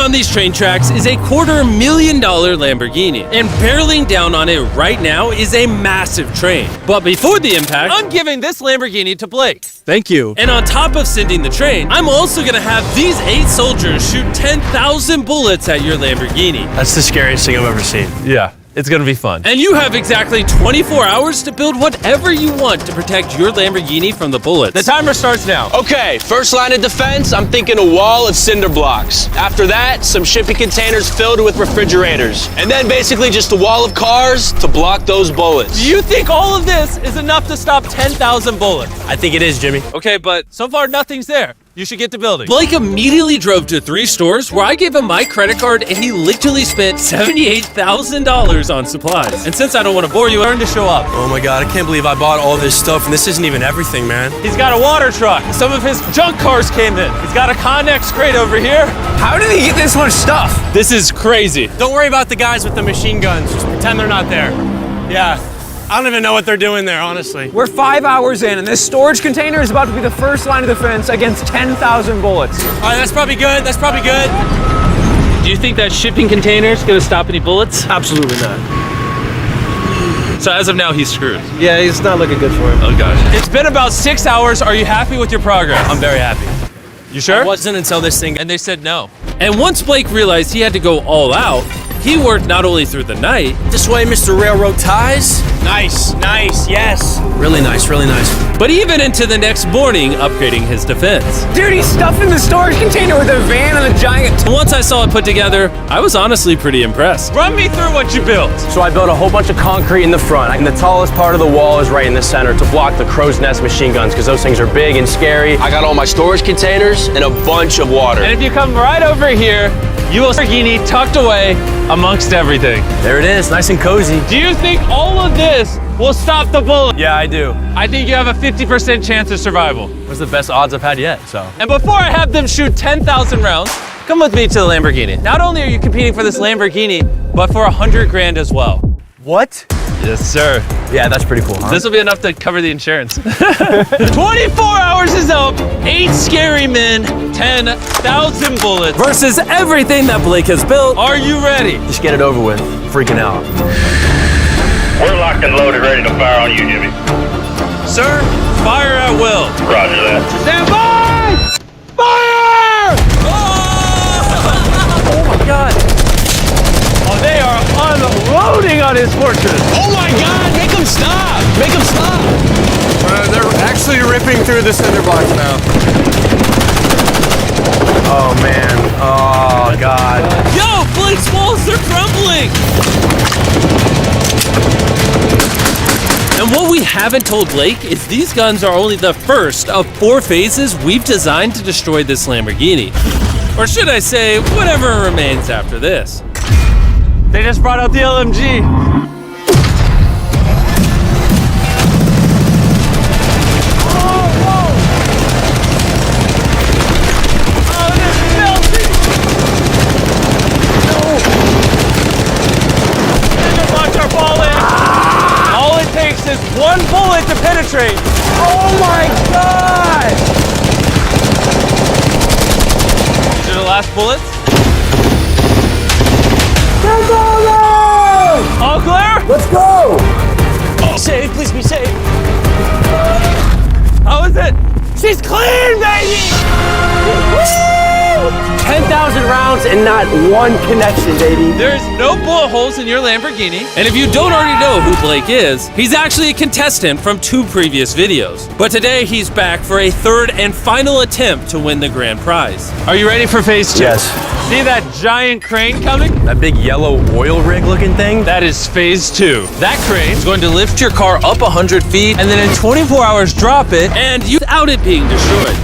on these train tracks is a $250,000 Lamborghini, and barreling down on it right now is a massive train. But before the impact, I'm giving this Lamborghini to Blake. Thank you. And on top of sending the train, I'm also gonna have these 8 soldiers shoot 10,000 bullets at your Lamborghini. That's the scariest thing I've ever seen. Yeah. It's gonna be fun. And you have exactly 24 hours to build whatever you want to protect your Lamborghini from the bullets. The timer starts now. Okay, first line of defense, I'm thinking a wall of cinder blocks. After that, some shipping containers filled with refrigerators. And then basically just a wall of cars to block those bullets. Do you think all of this is enough to stop 10,000 bullets? I think it is, Jimmy. Okay, but so far nothing's there. You should get to building. Blake immediately drove to 3 stores where I gave him my credit card and he literally spent $78,000 on supplies. And since I don't want to bore you, learn to show up. Oh my God, I can't believe I bought all this stuff and this isn't even everything, man. He's got a water truck. Some of his junk cars came in. He's got a Connex crate over here. How did he get this much stuff? This is crazy. Don't worry about the guys with the machine guns. Just pretend they're not there. Yeah. I don't even know what they're doing there, honestly. We're 5 hours in, and this storage container is about to be the first line of defense against 10,000 bullets. All right, that's probably good. That's probably good. Do you think that shipping container is going to stop any bullets? Absolutely not. So as of now, he's screwed. Yeah, it's not looking good for him. Oh gosh. It's been about 6 hours. Are you happy with your progress? I'm very happy. You sure? I wasn't until this thing. And they said no. And once Blake realized he had to go all out, he worked not only through the night. This way, Mr. Railroad Ties. Nice, nice, yes. Really nice, really nice. But even into the next morning, upgrading his defense. Dude, he's stuffing the storage container with a van and a giant... Once I saw it put together, I was honestly pretty impressed. Run me through what you built. So I built a whole bunch of concrete in the front, and the tallest part of the wall is right in the center to block the crow's nest machine guns, because those things are big and scary. I got all my storage containers and a bunch of water. And if you come right over here, you will see Lamborghini tucked away amongst everything. There it is, nice and cozy. Do you think all of this will stop the bullet? Yeah, I do. I think you have a 50% chance of survival. That's the best odds I've had yet, so. And before I have them shoot 10,000 rounds, come with me to the Lamborghini. Not only are you competing for this Lamborghini, but for 100 grand as well. What? Yes, sir. Yeah, that's pretty cool, huh? This will be enough to cover the insurance. 24 hours is up, 8 scary men, 10,000 bullets. Versus everything that Blake has built. Are you ready? Just get it over with. Freaking out. We're locked and loaded, ready to fire on you, Jimmy. Sir, fire at will. Roger that. Stand by! Fire! Oh my God. Oh, they are unloading on his fortress. Oh my God, make them stop! Make them stop! They're actually ripping through the cinder blocks now. Oh man, oh God. Yo, Blake's walls, they're crumbling. And what we haven't told Blake is these guns are only the first of 4 phases we've designed to destroy this Lamborghini. Or should I say, whatever remains after this. They just brought out the LMG. One bullet to penetrate. Oh my God! These are the last bullets. All clear? Let's go! Oh, safe, please be safe. How is it? She's clean, baby! Woo! 10,000 rounds and not one connection, baby. There's no bullet holes in your Lamborghini. And if you don't already know who Blake is, he's actually a contestant from 2 previous videos. But today he's back for a 3rd and final attempt to win the grand prize. Are you ready for phase 2? Yes. See that giant crane coming? That big yellow oil rig looking thing? That is phase 2. That crane is going to lift your car up 100 feet and then in 24 hours drop it and without it being destroyed.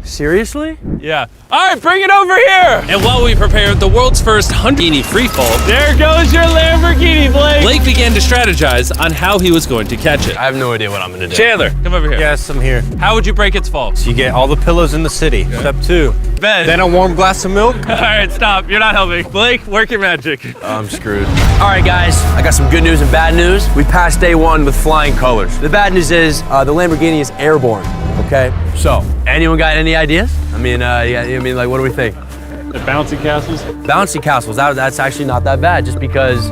Seriously? Yeah. All right, bring it over here. And while we prepared the world's first Lamborghini freefall, there goes your Lamborghini, Blake. Blake began to strategize on how he was going to catch it. I have no idea what I'm gonna do. Chandler, come over here. Yes, I'm here. How would you break its fall? So you get all the pillows in the city. Okay. Step 2. Ben. Then a warm glass of milk. All right, stop. You're not helping. Blake, work your magic. I'm screwed. All right, guys, I got some good news and bad news. We passed day 1 with flying colors. The bad news is the Lamborghini is airborne, okay? So, anyone got any ideas? I mean, like, what do we think? The bouncy castles? Bouncy castles, that's actually not that bad, just because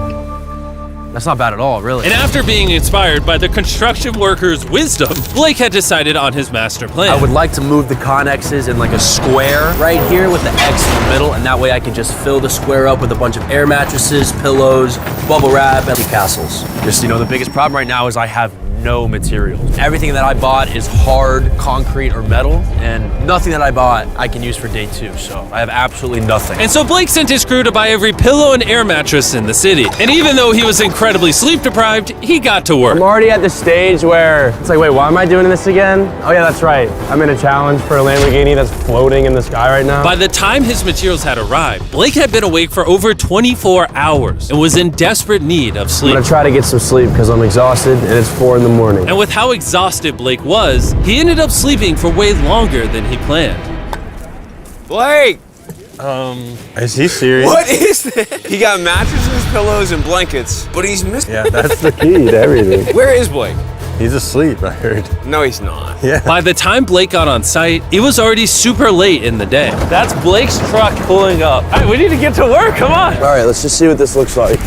that's not bad at all, really. And after being inspired by the construction workers' wisdom, Blake had decided on his master plan. I would like to move the connexes in like a square right here with the X in the middle, and that way I can just fill the square up with a bunch of air mattresses, pillows, bubble wrap, and castles. Just, the biggest problem right now is I have no materials. Everything that I bought is hard concrete or metal, and nothing that I bought I can use for day 2, so I have absolutely nothing. And so Blake sent his crew to buy every pillow and air mattress in the city. And even though he was incredibly sleep deprived, he got to work. I'm already at the stage where it's like, wait, why am I doing this again? Oh yeah, that's right. I'm in a challenge for a Lamborghini that's floating in the sky right now. By the time his materials had arrived, Blake had been awake for over 24 hours and was in desperate need of I'm sleep. gonna try to get some sleep because I'm exhausted and it's 4 in the morning. And with how exhausted Blake was, he ended up sleeping for way longer than he planned. Blake! Is he serious? What is this? He got mattresses, pillows, and blankets, but he's missing. Yeah, that's the key to everything. Where is Blake? He's asleep, I heard. No, he's not. Yeah. By the time Blake got on site, it was already super late in the day. That's Blake's truck pulling up. All right, we need to get to work, come on. All right, let's just see what this looks like.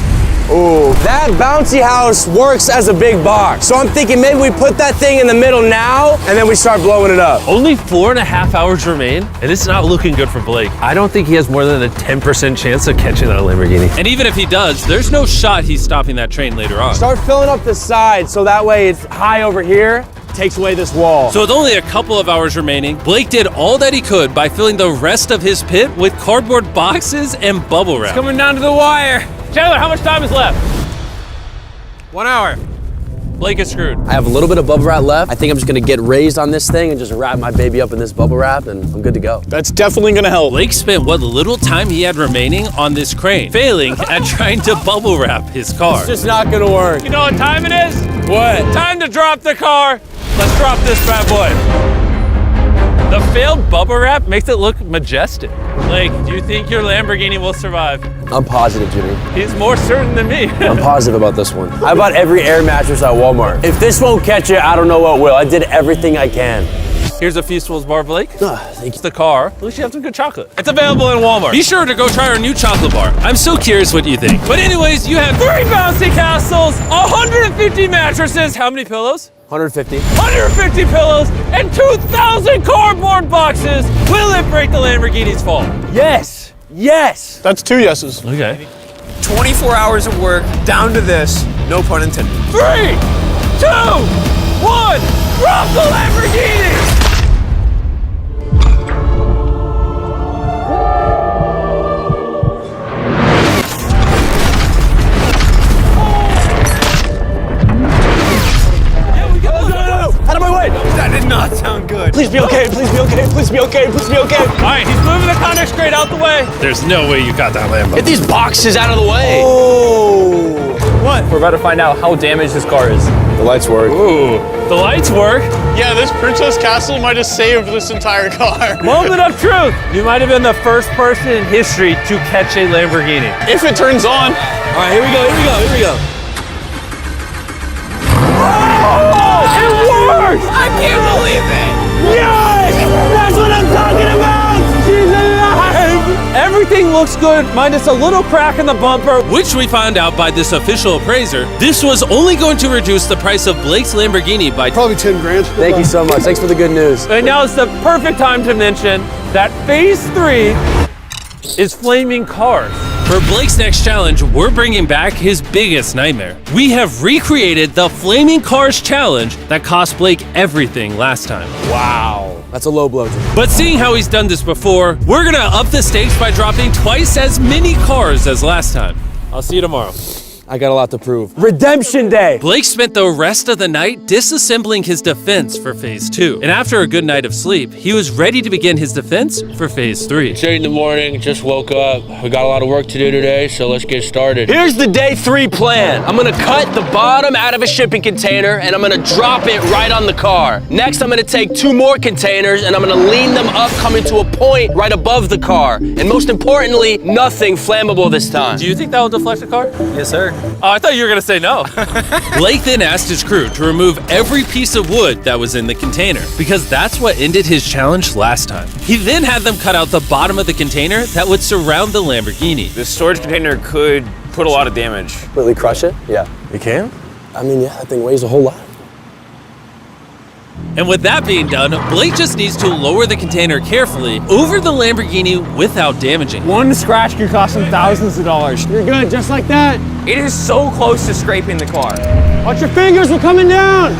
Oh, that bouncy house works as a big box. So I'm thinking maybe we put that thing in the middle now and then we start blowing it up. Only 4.5 hours remain, and it's not looking good for Blake. I don't think he has more than a 10% chance of catching that Lamborghini. And even if he does, there's no shot he's stopping that train later on. Start filling up the side so that way it's high over here, takes away this wall. So with only a couple of hours remaining, Blake did all that he could by filling the rest of his pit with cardboard boxes and bubble wrap. Coming down to the wire. Chandler, how much time is left? 1 hour. Blake is screwed. I have a little bit of bubble wrap left. I think I'm just gonna get raised on this thing and just wrap my baby up in this bubble wrap and I'm good to go. That's definitely gonna help. Blake spent what little time he had remaining on this crane, failing at trying to bubble wrap his car. It's just not gonna work. You know what time it is? What? Time to drop the car. Let's drop this bad boy. The failed bubble wrap makes it look majestic. Blake, do you think your Lamborghini will survive? I'm positive, Jimmy. He's more certain than me. I'm positive about this one. I bought every air mattress at Walmart. If this won't catch it, I don't know what will. I did everything I can. Here's a Feastables bar, Blake. Thank you. It's the car. At least you have some good chocolate. It's available in Walmart. Be sure to go try our new chocolate bar. I'm so curious what you think. But anyways, you had 3 bouncy castles, 150 mattresses. How many pillows? 150. 150 pillows and 2,000 cardboard boxes. Will it break the Lamborghini's fall? Yes. Yes. That's 2 yeses. Okay. 24 hours of work down to this. No pun intended. 3, 2, 1, drop the Lamborghini! Out of my way. That did not sound good. Please be okay. Please be okay. Please be okay. Please be okay. All right, he's moving the Connex crate out the way. There's no way you got that Lambo. Get these boxes out of the way. Oh. What? We're about to find out how damaged this car is. The lights work. Ooh, the lights work. Yeah, this Princess Castle might have saved this entire car. Moment of truth. You might have been the first person in history to catch a Lamborghini. If it turns on. All right, here we go. Here we go. Here we go. It worked! I can't believe it. Yes! That's what I'm talking about! She's alive! Everything looks good, minus a little crack in the bumper, which we found out by this official appraiser. This was only going to reduce the price of Blake's Lamborghini by Probably 10 grand. Thank you so much. Thanks for the good news. And now it's the perfect time to mention that phase 3 is flaming cars. For Blake's next challenge, we're bringing back his biggest nightmare. We have recreated the Flaming Cars challenge that cost Blake everything last time. Wow. That's a low blow. But seeing how he's done this before, we're gonna up the stakes by dropping twice as many cars as last time. I'll see you tomorrow. I got a lot to prove. Redemption Day. Blake spent the rest of the night disassembling his defense for phase 2. And after a good night of sleep, he was ready to begin his defense for phase 3. It's 8 in the morning, just woke up. We got a lot of work to do today, so let's get started. Here's the day 3 plan. I'm gonna cut the bottom out of a shipping container and I'm gonna drop it right on the car. Next, I'm gonna take 2 more containers and I'm gonna lean them up, coming to a point right above the car. And most importantly, nothing flammable this time. Do you think that will deflect the car? Yes, sir. Oh, I thought you were gonna say no. Blake then asked his crew to remove every piece of wood that was in the container, because that's what ended his challenge last time. He then had them cut out the bottom of the container that would surround the Lamborghini. This storage container could put a lot of damage. Really crush it? Yeah. You can? I mean, yeah, that thing weighs a whole lot. And with that being done, Blake just needs to lower the container carefully over the Lamborghini without damaging it. One scratch could cost him thousands of dollars. You're good, just like that. It is so close to scraping the car. Watch your fingers, we're coming down.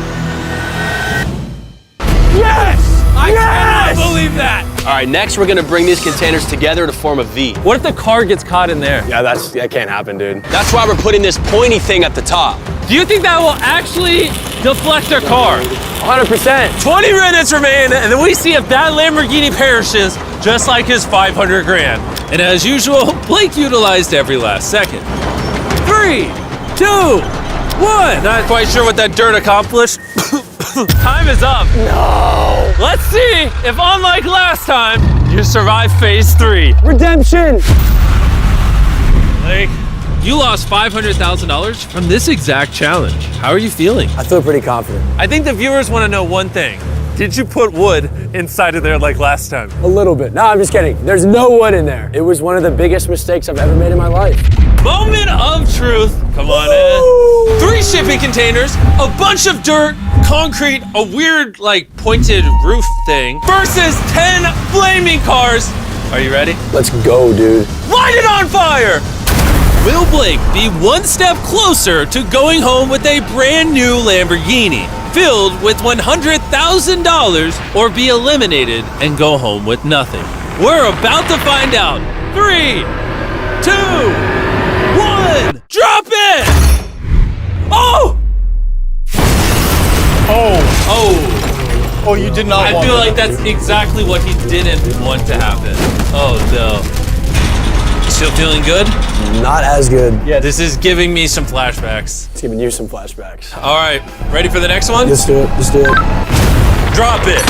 Yes! I cannot believe that! All right, next we're gonna bring these containers together to form a V. What if the car gets caught in there? Yeah, that can't happen, dude. That's why we're putting this pointy thing at the top. Do you think that will actually deflect a car? 100%. 20 minutes remain, and then we see if that Lamborghini perishes, just like his 500 grand. And as usual, Blake utilized every last second. 3, 2, 1. Not quite sure what that dirt accomplished. Time is up. No. Let's see if, unlike last time, you survive phase 3. Redemption! Blake, you lost $500,000 from this exact challenge. How are you feeling? I feel pretty confident. I think the viewers want to know one thing. Did you put wood inside of there like last time? A little bit. No, I'm just kidding. There's no wood in there. It was one of the biggest mistakes I've ever made in my life. Moment of truth. Come on in. 3 shipping containers, a bunch of dirt, concrete, a weird, like, pointed roof thing, versus 10 flaming cars. Are you ready? Let's go, dude. Light it on fire! Will Blake be one step closer to going home with a brand new Lamborghini filled with $100,000, or be eliminated and go home with nothing? We're about to find out. 3, 2, 1, drop it! Oh! Oh, you did not I want feel that. like that's exactly what he didn't want to happen. Oh no. You still feeling good? Not as good. Yeah, this is giving me some flashbacks. It's giving you some flashbacks. All right, ready for the next one? Let's do it. Let's do it. Drop it.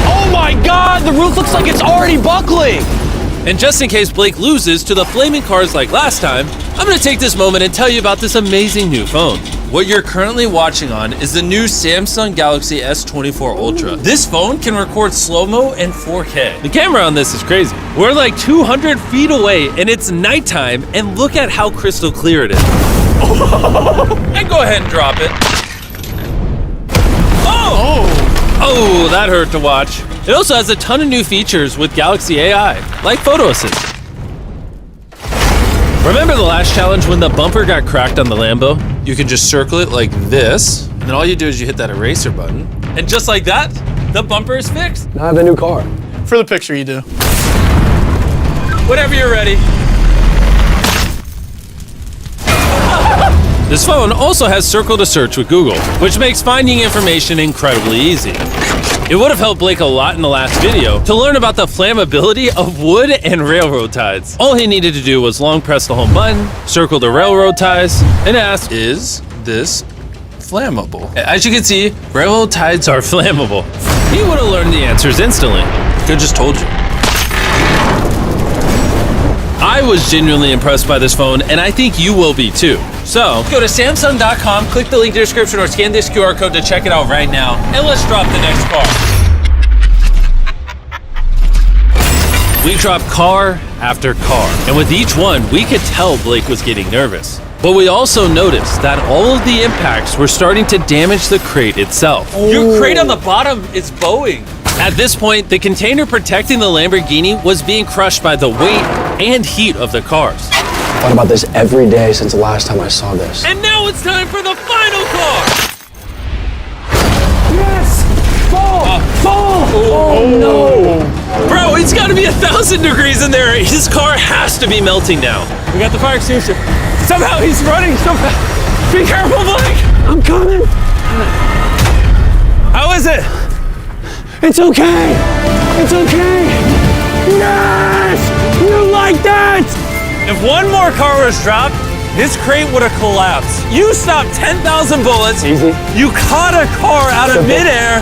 Oh my God, the roof looks like it's already buckling. And just in case Blake loses to the flaming cars like last time, I'm gonna take this moment and tell you about this amazing new phone. What you're currently watching on is the new Samsung Galaxy S24 Ultra. This phone can record slow-mo and 4K. The camera on this is crazy. We're like 200 feet away and it's nighttime, and look at how crystal clear it is. And go ahead and drop it. Oh, that hurt to watch. It also has a ton of new features with Galaxy AI, like photo assist. Remember the last challenge when the bumper got cracked on the Lambo? You can just circle it like this, and then all you do is you hit that eraser button, and just like that, the bumper is fixed. Now I have a new car. For the picture, you do. Whenever you're ready. This phone also has Circle to Search with Google, which makes finding information incredibly easy. It would have helped Blake a lot in the last video to learn about the flammability of wood and railroad ties. All he needed to do was long press the home button, circle the railroad ties, and ask, is this flammable? As you can see, railroad ties are flammable. He would have learned the answers instantly. Could just told you. I was genuinely impressed by this phone, and I think you will be too. So, go to Samsung.com, click the link in the description, or scan this QR code to check it out right now, and let's drop the next car. We dropped car after car, and with each one, we could tell Blake was getting nervous. But we also noticed that all of the impacts were starting to damage the crate itself. Your crate on the bottom is bowing. At this point, the container protecting the Lamborghini was being crushed by the weight and heat of the cars. I thought about this every day since the last time I saw this. And now it's time for the final car! Yes! Fall! Fall! Oh no! Bro, it's gotta be 1,000 degrees in there. His car has to be melting now. We got the fire extinguisher. Somehow he's running so fast. Be careful, Blake. I'm coming! How is it? It's okay! It's okay! Yes! You like that? If one more car was dropped, this crate would have collapsed. You stopped 10,000 bullets. Easy. You caught a car out of midair.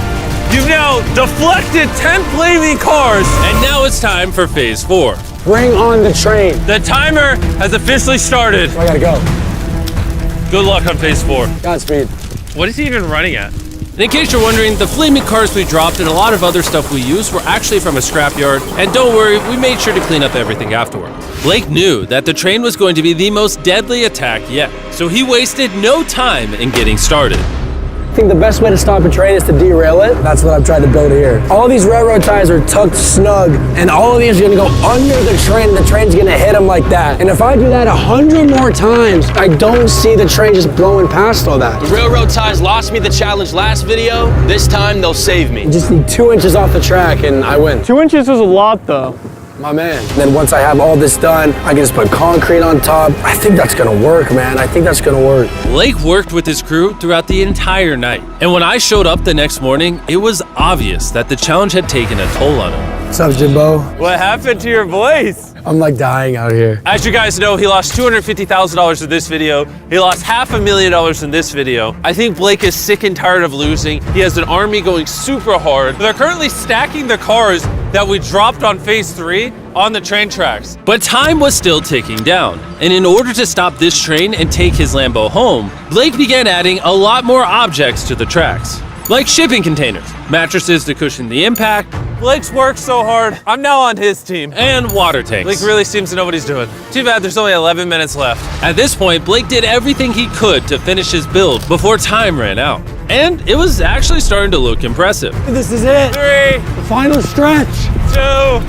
You've now deflected 10 flaming cars. And now it's time for phase 4. Bring on the train. The timer has officially started. I gotta go. Good luck on phase 4. Godspeed. What is he even running at? And in case you're wondering, the flaming cars we dropped and a lot of other stuff we used were actually from a scrapyard. And don't worry, we made sure to clean up everything afterward. Blake knew that the train was going to be the most deadly attack yet, so he wasted no time in getting started. I think the best way to stop a train is to derail it. That's what I've tried to build here. All these railroad ties are tucked snug, and all of these are gonna go under the train, and the train's gonna hit them like that. And if I do that 100 more times, I don't see the train just blowing past all that. The railroad ties lost me the challenge last video. This time they'll save me. I just need 2 inches off the track and I win. 2 inches is a lot, though. My man. And then once I have all this done, I can just put concrete on top. I think that's gonna work, man. I think that's gonna work. Blake worked with his crew throughout the entire night. And when I showed up the next morning, it was obvious that the challenge had taken a toll on him. What's up, Jimbo? What happened to your voice? I'm like dying out here. As you guys know, he lost $250,000 in this video. He lost $500,000 in this video. I think Blake is sick and tired of losing. He has an army going super hard. They're currently stacking the cars that we dropped on phase 3 on the train tracks. But time was still ticking down. And in order to stop this train and take his Lambo home, Blake began adding a lot more objects to the tracks. Like shipping containers, mattresses to cushion the impact. Blake's worked so hard. I'm now on his team. And water tanks. Blake really seems to know what he's doing. Too bad there's only 11 minutes left. At this point, Blake did everything he could to finish his build before time ran out. And it was actually starting to look impressive. This is it. 3, The final stretch. 2,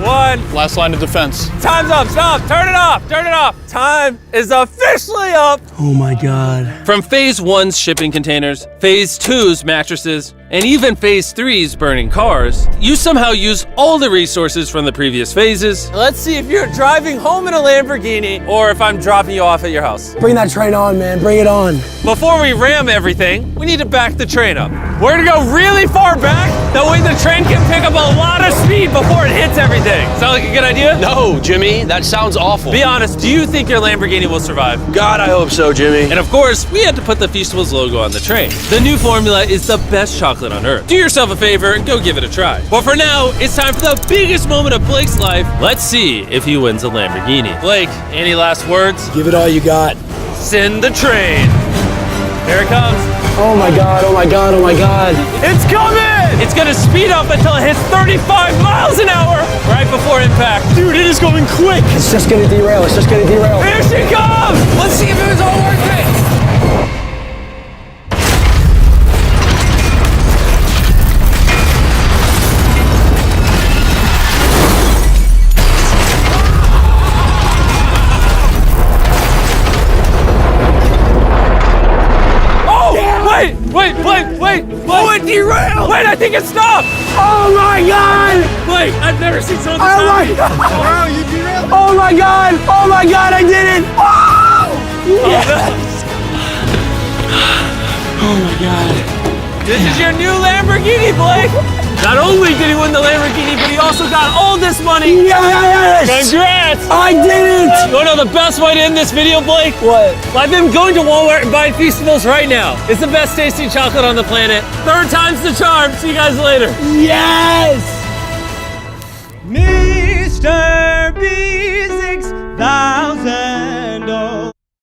1. Last line of defense. Time's up. Stop. Turn it off. Turn it off. Time is officially up. Oh my God. From phase 1's shipping containers, phase 2's mattresses, and even phase 3's burning cars, you somehow use all the resources from the previous phases. Let's see if you're driving home in a Lamborghini or if I'm dropping you off at your house. Bring that train on, man. Bring it on. Before we ram everything, we need to back the train up. We're gonna go really far back, that way the train can pick up a lot of speed before it hits everything. Sound like a good idea? No, Jimmy, that sounds awful. Be honest, do you think your Lamborghini will survive? God, I hope so, Jimmy. And of course, we had to put the Feastables logo on the train. The new formula is the best chocolate on earth. Do yourself a favor and go give it a try. But for now, it's time for the biggest moment of Blake's life. Let's see if he wins a Lamborghini. Blake, any last words? Give it all you got. Send the train. Here it comes. Oh my God, oh my God, oh my God. It's coming! It's gonna speed up until it hits 35 miles an hour right before impact. Dude, it is going quick. It's just gonna derail, it's just gonna derail. Here she comes! Let's see if it was all worth it. Wait! Oh, it derailed! Wait, I think it stopped! Oh my God! Wait, I've never seen something this Oh my high. God! Wow, you derailed. Oh my God! Oh my God, I did it! Oh! Yes! Oh my God. This is your new Lamborghini, Blake! Not only did he win the Lamborghini, but he also got all this money! Yes! Congrats! I did it! You wanna know the best way to end this video, Blake? What? I've been going to Walmart and buying Feastables right now. It's the best tasting chocolate on the planet. 3rd time's the charm. See you guys later. Yes! Mr. Beast,